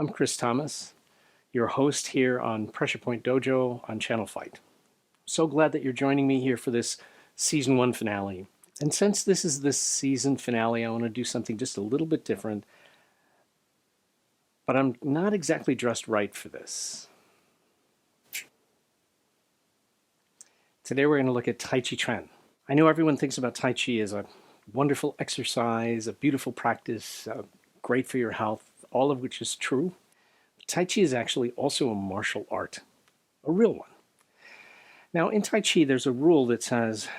I'm Chris Thomas, your host here on Pressure Point Dojo on Channel Fight. So glad that you're joining me here for this season 1 finale. And since this is the season finale, I want to do something just a little bit different. But I'm not exactly dressed right for this. Today we're going to look at Tai Chi Chuan. I know everyone thinks about Tai Chi as a wonderful exercise, a beautiful practice, great for your health, all of which is true. Tai Chi is actually also a martial art, a real one. Now, in Tai Chi, there's a rule that says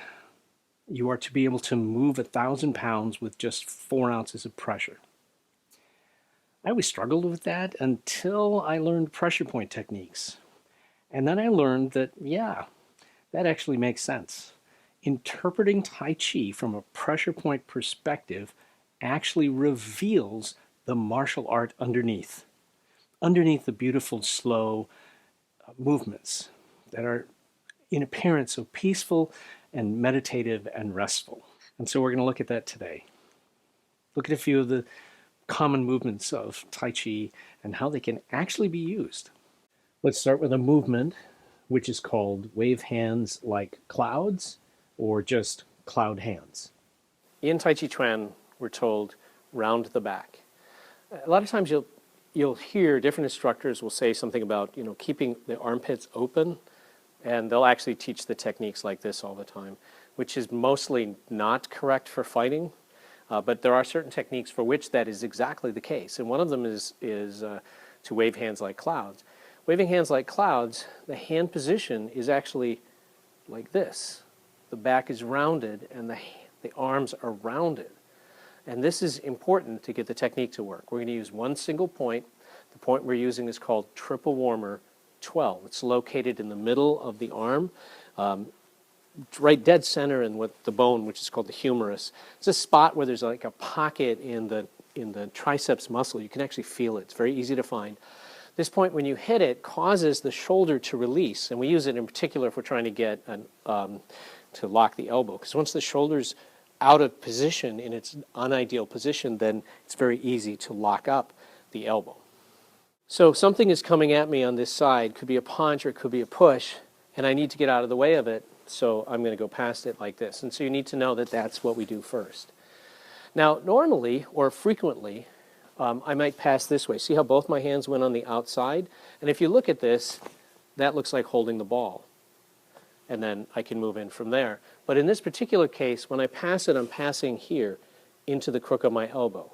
you are to be able to move 1,000 pounds with just 4 ounces of pressure. I always struggled with that until I learned pressure point techniques. And then I learned that, yeah, that actually makes sense. Interpreting Tai Chi from a pressure point perspective actually reveals the martial art underneath the beautiful, slow movements that are in appearance so peaceful and meditative and restful. And so we're going to look at that today. Look at a few of the common movements of Tai Chi and how they can actually be used. Let's start with a movement which is called wave hands like clouds or just cloud hands. In Tai Chi Chuan, we're told round the back. A lot of times you'll hear different instructors will say something about keeping the armpits open, and they'll actually teach the techniques like this all the time, which is mostly not correct for fighting, but there are certain techniques for which that is exactly the case, and one of them is to wave hands like clouds. Waving hands like clouds, the hand position is actually like this. The back is rounded and the arms are rounded. And this is important to get the technique to work. We're going to use one single point. The point we're using is called triple warmer 12. It's located in the middle of the arm, right dead center in the bone, which is called the humerus. It's a spot where there's like a pocket in the triceps muscle. You can actually feel it. It's very easy to find. This point, when you hit it, causes the shoulder to release, and we use it in particular if we're trying to get to lock the elbow, because once the shoulder's out of position in its unideal position, then it's very easy to lock up the elbow. So something is coming at me on this side, could be a punch or it could be a push, and I need to get out of the way of it, so I'm going to go past it like this. And so you need to know that that's what we do first. Now, normally or frequently, I might pass this way. See how both my hands went on the outside? And if you look at this, that looks like holding the ball. And then I can move in from there. But in this particular case, when I pass it, I'm passing here into the crook of my elbow.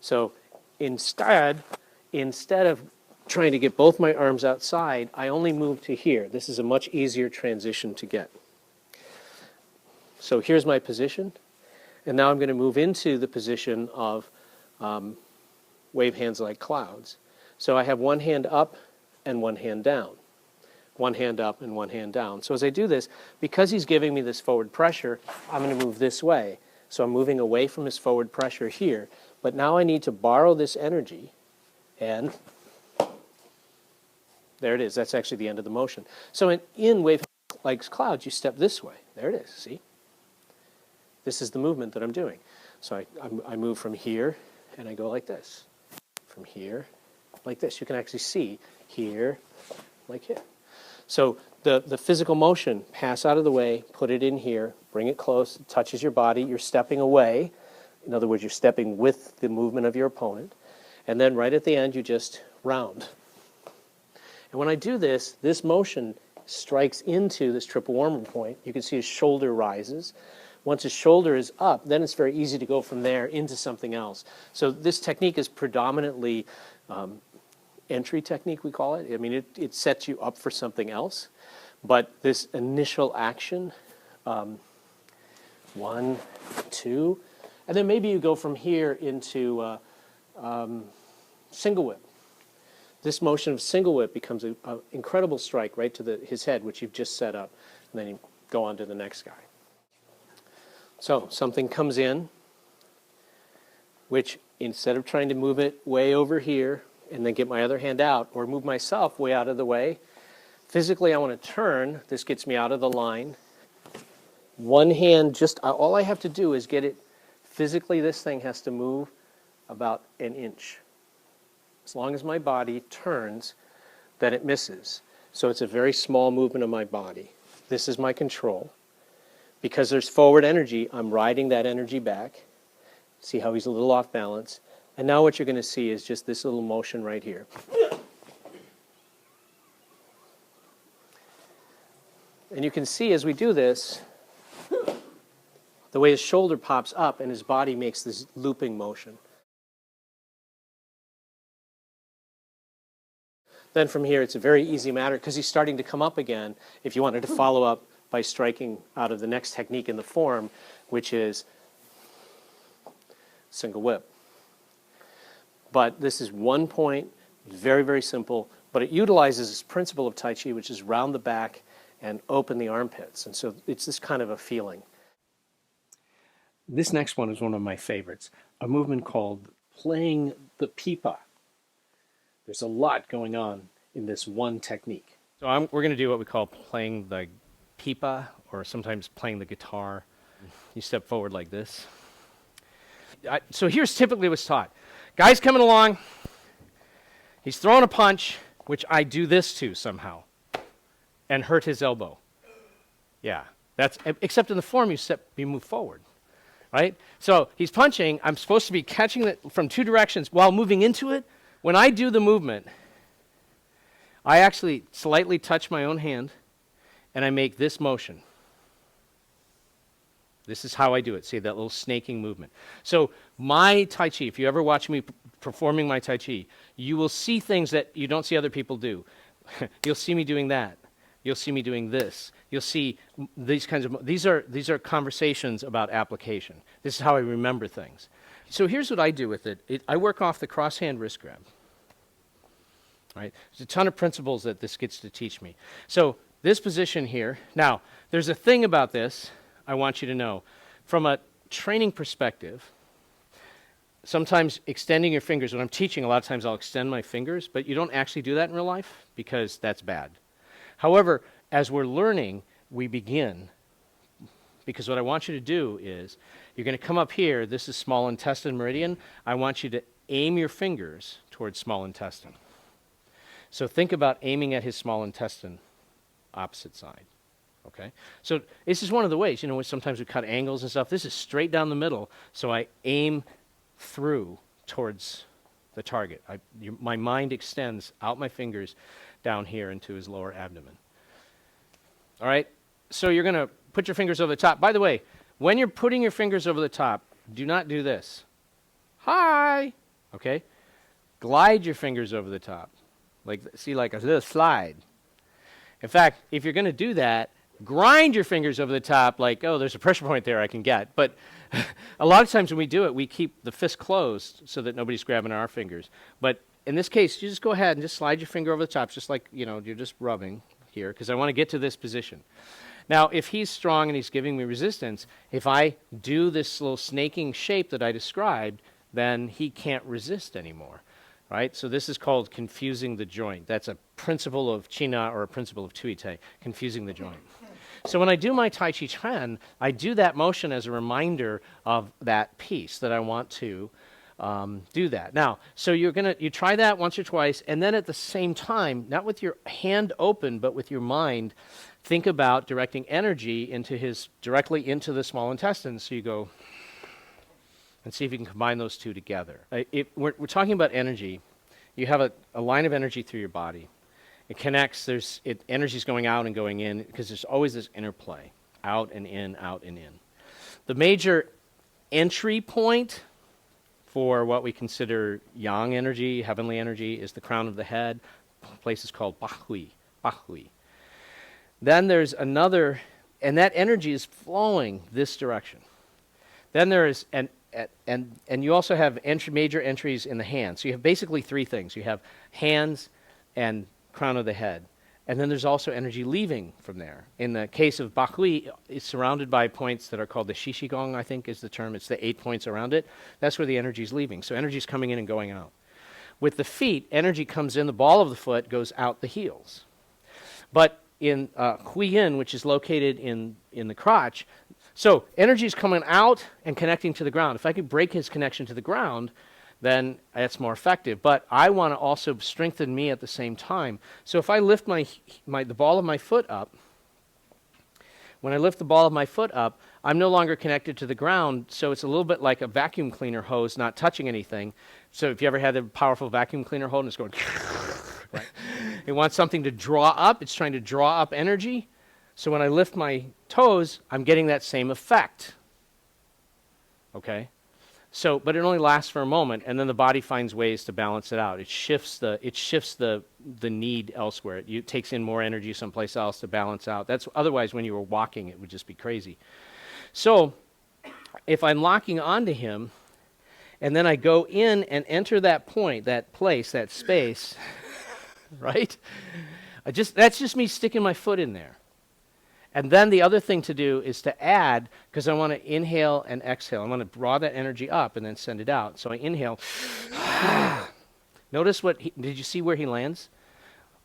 So instead of trying to get both my arms outside, I only move to here. This is a much easier transition to get. So here's my position. And now I'm going to move into the position of wave hands like clouds. So I have one hand up and one hand down. One hand up and one hand down. So as I do this, because he's giving me this forward pressure, I'm going to move this way. So I'm moving away from his forward pressure here. But now I need to borrow this energy, and there it is. That's actually the end of the motion. So in wave like clouds, you step this way. There it is. See? This is the movement that I'm doing. So I move from here, and I go like this. From here, like this. You can actually see here, like here. So the physical motion, pass out of the way, put it in here, bring it close, it touches your body, you're stepping away. In other words, you're stepping with the movement of your opponent. And then right at the end, you just round. And when I do this, this motion strikes into this triple warmer point. You can see his shoulder rises. Once his shoulder is up, then it's very easy to go from there into something else. So this technique is predominantly entry technique, we call it. I mean, it sets you up for something else. But this initial action, 1, 2, and then maybe you go from here into single whip. This motion of single whip becomes an incredible strike right to his head, which you've just set up, and then you go on to the next guy. So something comes in, which instead of trying to move it way over here and then get my other hand out or move myself way out of the way, physically I want to turn. This gets me out of the line. One hand, all I have to do is get it. Physically, this thing has to move about an inch. As long as my body turns, then it misses. So it's a very small movement of my body. This is my control. Because there's forward energy, I'm riding that energy back. See how he's a little off balance. And now what you're going to see is just this little motion right here. And you can see as we do this, the way his shoulder pops up and his body makes this looping motion. Then from here, it's a very easy matter because he's starting to come up again if you wanted to follow up by striking out of the next technique in the form, which is single whip. But this is one point, very, very simple, but it utilizes this principle of Tai Chi, which is round the back and open the armpits. And so it's this kind of a feeling. This next one is one of my favorites, a movement called playing the Pipa. There's a lot going on in this one technique. So we're going to do what we call playing the Pipa, or sometimes playing the guitar. You step forward like this. So here's typically what's taught. Guy's coming along. He's throwing a punch, which I do this to somehow, and hurt his elbow. Yeah, except in the form you move forward, right? So he's punching. I'm supposed to be catching it from two directions while moving into it. When I do the movement, I actually slightly touch my own hand, and I make this motion. This is how I do it. See that little snaking movement. So my Tai Chi, if you ever watch me performing my Tai Chi, you will see things that you don't see other people do. You'll see me doing that. You'll see me doing this. You'll see these kinds of, these are conversations about application. This is how I remember things. So here's what I do with it. I work off the cross-hand wrist grab. Right? There's a ton of principles that this gets to teach me. So this position here, now there's a thing about this I want you to know. From a training perspective, sometimes extending your fingers, when I'm teaching, a lot of times I'll extend my fingers, but you don't actually do that in real life because that's bad. However, as we're learning, we begin, because what I want you to do is, you're going to come up here, this is small intestine meridian, I want you to aim your fingers towards small intestine. So think about aiming at his small intestine, opposite side. Okay, so this is one of the ways, sometimes we cut angles and stuff. This is straight down the middle, so I aim through towards the target. My mind extends out my fingers down here into his lower abdomen. All right, so you're going to put your fingers over the top. By the way, when you're putting your fingers over the top, do not do this. Hi, okay? Glide your fingers over the top. Like a little slide. In fact, if you're going to do that, grind your fingers over the top like, oh, there's a pressure point there I can get. But a lot of times when we do it, we keep the fist closed so that nobody's grabbing our fingers. But in this case, you just go ahead and just slide your finger over the top, just like, you're just rubbing here, because I want to get to this position. Now, if he's strong and he's giving me resistance, if I do this little snaking shape that I described, then he can't resist anymore. Right? So this is called confusing the joint. That's a principle of China or a principle of Tuite, confusing the joint. So when I do my Tai Chi Chuan, I do that motion as a reminder of that piece that I want to do that. Now, so you try that once or twice, and then at the same time, not with your hand open, but with your mind, think about directing energy directly into the small intestine. So you go, and see if you can combine those two together. We're talking about energy. You have a line of energy through your body. It connects, energy's going out and going in, because there's always this interplay, out and in, out and in. The major entry point for what we consider yang energy, heavenly energy, is the crown of the head. The place is called Bahui. Then there's another, and that energy is flowing this direction. Then there is and you also have major entries in the hands. So you have basically three things. You have hands and crown of the head. And then there's also energy leaving from there. In the case of Bahui, it's surrounded by points that are called the Shishigong, I think is the term. It's the 8 points around it. That's where the energy is leaving. So energy is coming in and going out. With the feet, energy comes in, the ball of the foot goes out the heels. But in Huiyin, which is located in the crotch, so energy is coming out and connecting to the ground. If I could break his connection to the ground, then that's more effective. But I want to also strengthen me at the same time. So if I lift the ball of my foot up, when I lift the ball of my foot up, I'm no longer connected to the ground, so it's a little bit like a vacuum cleaner hose not touching anything. So if you ever had a powerful vacuum cleaner hose and it's going, right? It wants something to draw up. It's trying to draw up energy. So when I lift my toes, I'm getting that same effect. Okay? So, but it only lasts for a moment, and then the body finds ways to balance it out. It shifts the need elsewhere. It takes in more energy someplace else to balance out. That's otherwise when you were walking, it would just be crazy. So, if I'm locking onto him, and then I go in and enter that point, that place, that space, right? That's just me sticking my foot in there. And then the other thing to do is to add, because I want to inhale and exhale. I want to draw that energy up and then send it out. So I inhale. Notice did you see where he lands?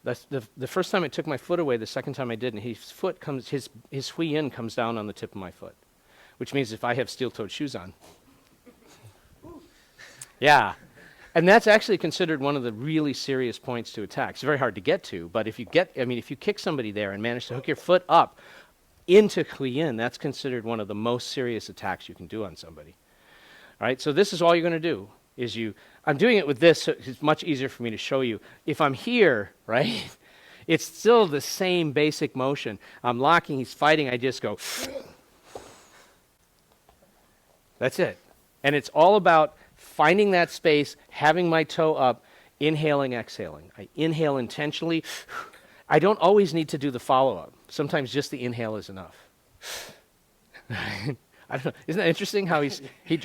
The first time I took my foot away, the second time I didn't. His hui yin comes down on the tip of my foot, which means if I have steel-toed shoes on. Yeah. And that's actually considered one of the really serious points to attack. It's very hard to get to, but if you kick somebody there and manage to hook your foot up into hui yin, that's considered one of the most serious attacks you can do on somebody. All right, so this is all you're going to do, I'm doing it with this, so it's much easier for me to show you. If I'm here, right, it's still the same basic motion. I'm locking, he's fighting, I just go. That's it. And it's all about finding that space, having my toe up, inhaling, exhaling. I inhale intentionally. I don't always need to do the follow-up. Sometimes just the inhale is enough. I don't know. Isn't that interesting how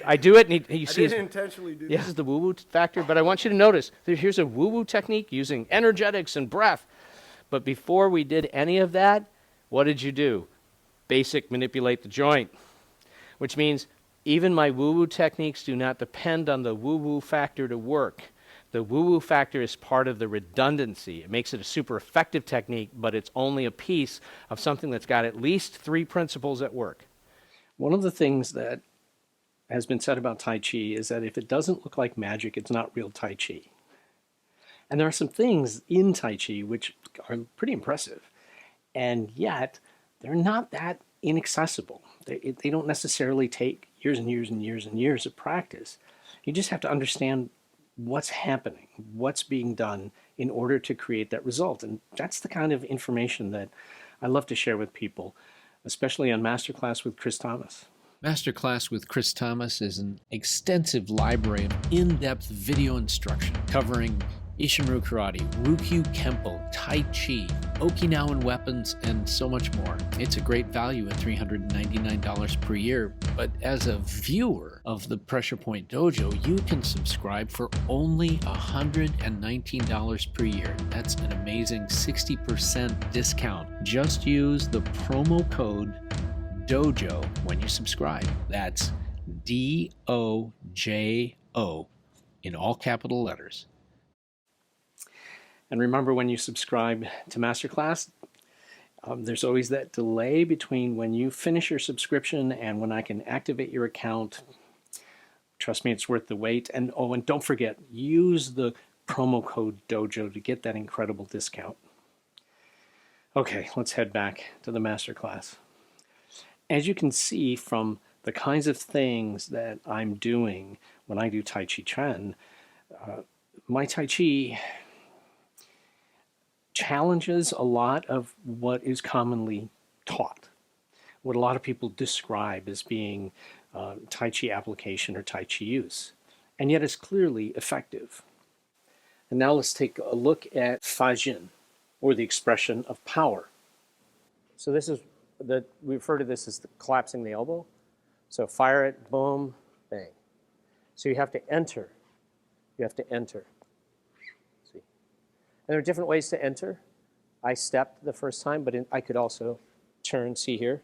I do it and you see didn't intentionally do that. This is the woo-woo factor, but I want you to notice, here's a woo-woo technique using energetics and breath. But before we did any of that, what did you do? Basic manipulate the joint, which means even my woo-woo techniques do not depend on the woo-woo factor to work. The woo-woo factor is part of the redundancy. It makes it a super effective technique, but it's only a piece of something that's got at least 3 principles at work. One of the things that has been said about Tai Chi is that if it doesn't look like magic, it's not real Tai Chi. And there are some things in Tai Chi which are pretty impressive, and yet they're not that inaccessible. They don't necessarily take years and years and years and years of practice. You just have to understand what's happening, what's being done in order to create that result. And that's the kind of information that I love to share with people, especially on Masterclass with Chris Thomas. Masterclass with Chris Thomas is an extensive library of in-depth video instruction covering Ishinryu Karate, Ryukyu Kempo, Tai Chi, Okinawan weapons, and so much more. It's a great value at $399 per year, but as a viewer of the Pressure Point Dojo, you can subscribe for only $119 per year. That's an amazing 60% discount. Just use the promo code DOJO when you subscribe. That's DOJO in all capital letters. And remember, when you subscribe to Masterclass, there's always that delay between when you finish your subscription and when I can activate your account. Trust me, it's worth the wait. And and don't forget, use the promo code DOJO to get that incredible discount. Okay, let's head back to the Masterclass. As you can see from the kinds of things that I'm doing when I do Tai Chi Chuan, my Tai Chi challenges a lot of what is commonly taught, what a lot of people describe as being Tai Chi application or Tai Chi use, and yet it's clearly effective. And now let's take a look at Fajin, or the expression of power. So we refer to this as collapsing the elbow. So fire it, boom, bang. So you have to enter. You have to enter. See? And there are different ways to enter. I stepped the first time, but I could also turn, see here.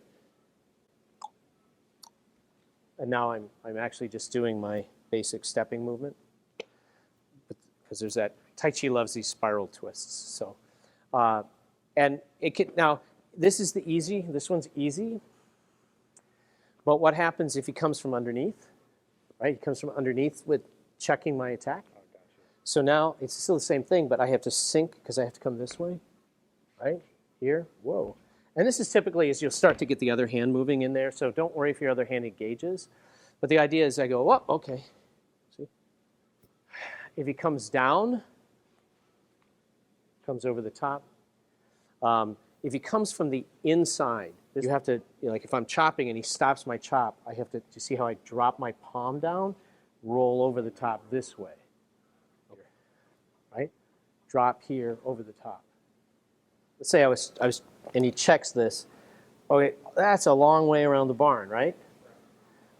And now I'm actually just doing my basic stepping movement. Because there's that, Tai Chi loves these spiral twists. So, and it can, now, this is this one's easy. But what happens if he comes from underneath, right? He comes from underneath with checking my attack. So now it's still the same thing, but I have to sink because I have to come this way, right? Here, whoa. And this is typically as you'll start to get the other hand moving in there, so don't worry if your other hand engages. But the idea is I go, oh, okay. See? If he comes down, comes over the top. If he comes from the inside, you have to, like if I'm chopping and he stops my chop, I have to, you see how I drop my palm down, roll over the top this way, okay. Right? Drop here over the top. Let's say I was, and he checks this. Okay, that's a long way around the barn, right?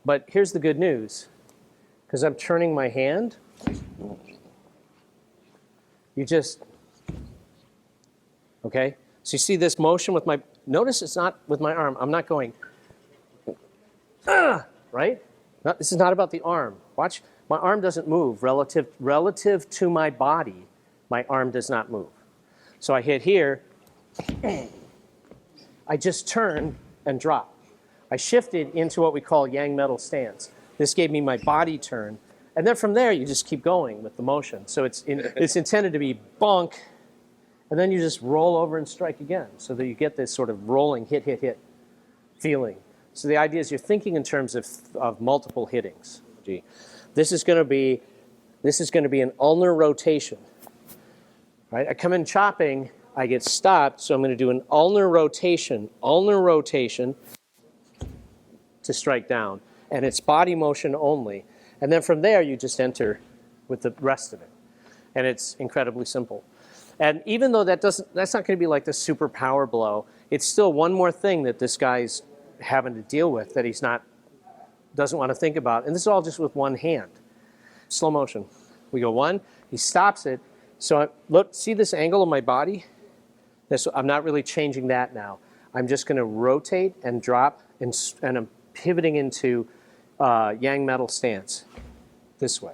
But here's the good news. Because I'm turning my hand, you just, okay? So you see this motion with my, notice it's not with my arm. I'm not going, right? This is not about the arm. Watch, my arm doesn't move relative to my body. My arm does not move. So I hit here. I just turn and drop. I shifted into what we call yang metal stance. This gave me my body turn. And then from there, you just keep going with the motion. So it's intended to be bonk, and then you just roll over and strike again so that you get this sort of rolling hit, hit, hit feeling. So the idea is you're thinking in terms of multiple hittings. This is going to be an ulnar rotation. Right? I come in chopping, I get stopped, so I'm going to do an ulnar rotation to strike down. And it's body motion only. And then from there, you just enter with the rest of it. And it's incredibly simple. And even though that's not going to be like the super power blow, it's still one more thing that this guy's having to deal with that he's doesn't want to think about. And this is all just with one hand. Slow motion. We go one, he stops it. So look, see this angle of my body? I'm not really changing that now. I'm just going to rotate and drop, and I'm pivoting into yang metal stance this way.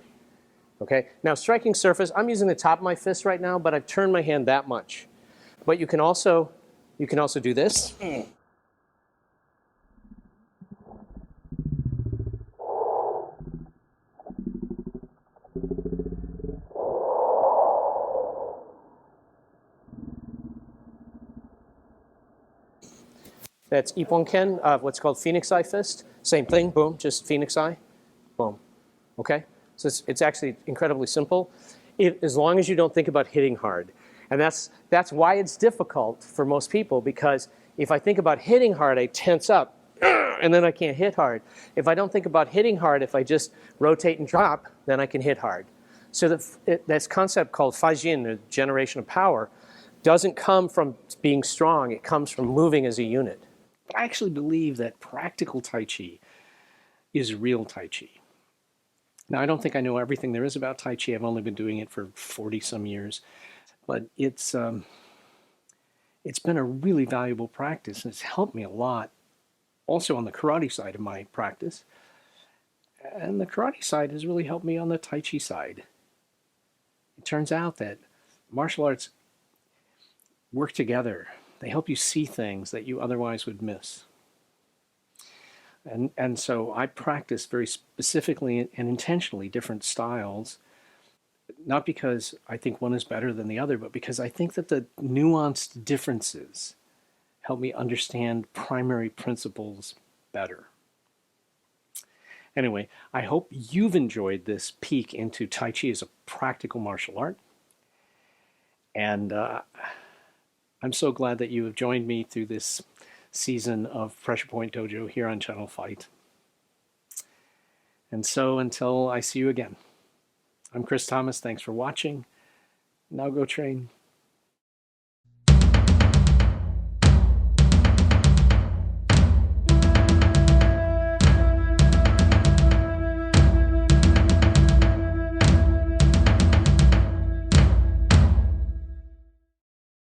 Okay. Now striking surface, I'm using the top of my fist right now, but I've turned my hand that much. But you can also do this. That's Ep13 of what's called Phoenix Eye Fist. Same thing, boom, just Phoenix Eye, boom. Okay? So it's actually incredibly simple, as long as you don't think about hitting hard. And that's why it's difficult for most people, because if I think about hitting hard, I tense up, and then I can't hit hard. If I don't think about hitting hard, if I just rotate and drop, then I can hit hard. So this concept called Fajin, the generation of power, doesn't come from being strong. It comes from moving as a unit. I actually believe that practical Tai Chi is real Tai Chi. Now, I don't think I know everything there is about Tai Chi. I've only been doing it for 40-some years. But it's been a really valuable practice, and it's helped me a lot. Also on the karate side of my practice. And the karate side has really helped me on the Tai Chi side. It turns out that martial arts work together. They help you see things that you otherwise would miss. And so I practice very specifically and intentionally different styles, not because I think one is better than the other, but because I think that the nuanced differences help me understand primary principles better. Anyway, I hope you've enjoyed this peek into Tai Chi as a practical martial art. And I'm so glad that you have joined me through this season of Pressure Point Dojo here on Channel Fight. And so until I see you again, I'm Chris Thomas. Thanks for watching. Now go train.